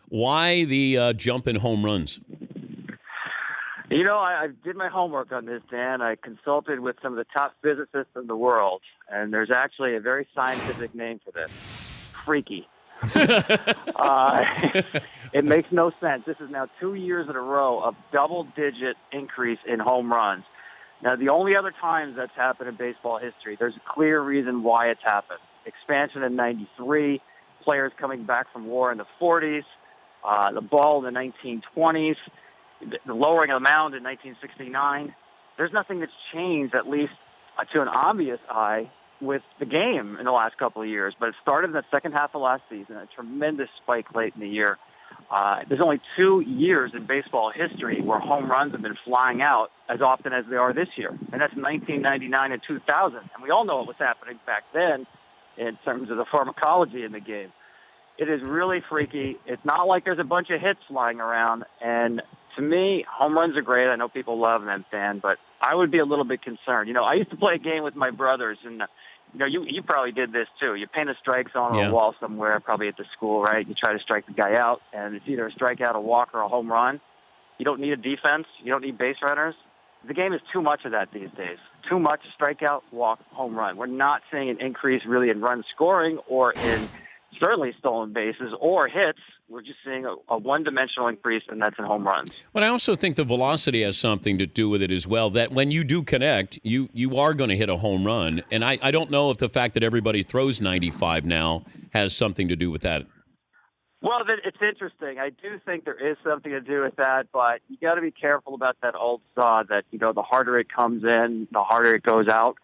Why the jump in home runs? I did my homework on this, Dan. I consulted with some of the top physicists in the world, and there's actually a very scientific name for this: freaky. It makes no sense. This is now 2 years in a row of double-digit increase in home runs. Now, the only other times that's happened in baseball history, there's a clear reason why it's happened. Expansion in '93, players coming back from war in the '40s, the ball in the 1920s, the lowering of the mound in 1969. There's nothing that's changed, at least to an obvious eye, with the game in the last couple of years. But it started in the second half of last season, a tremendous spike late in the year. There's only 2 years in baseball history where home runs have been flying out as often as they are this year, and that's 1999 and 2000. And we all know what was happening back then in terms of the pharmacology in the game. It is really freaky. It's not like there's a bunch of hits flying around. And to me, home runs are great. I know people love them, Dan, but I would be a little bit concerned. I used to play a game with my brothers, and you probably did this too. You paint a strike zone on a wall somewhere, probably at the school, right? You try to strike the guy out, and it's either a strikeout, a walk, or a home run. You don't need a defense. You don't need base runners. The game is too much of that these days. Too much strikeout, walk, home run. We're not seeing an increase really in run scoring or in certainly stolen bases or hits. We're just seeing a one-dimensional increase, and that's in home runs. But I also think the velocity has something to do with it as well, that when you do connect, you are going to hit a home run. And I don't know if the fact that everybody throws 95 now has something to do with that. Well, it's interesting. I do think there is something to do with that, but you got to be careful about that old saw that, the harder it comes in, the harder it goes out.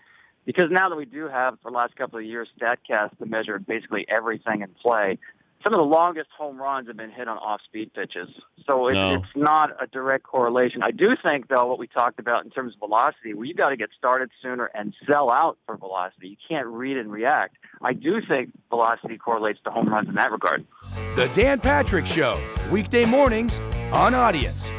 Because now that we do have, for the last couple of years, StatCast to measure basically everything in play, some of the longest home runs have been hit on off-speed pitches. So it's not a direct correlation. I do think, though, what we talked about in terms of velocity, where you got to get started sooner and sell out for velocity. You can't read and react. I do think velocity correlates to home runs in that regard. The Dan Patrick Show, weekday mornings on Audience.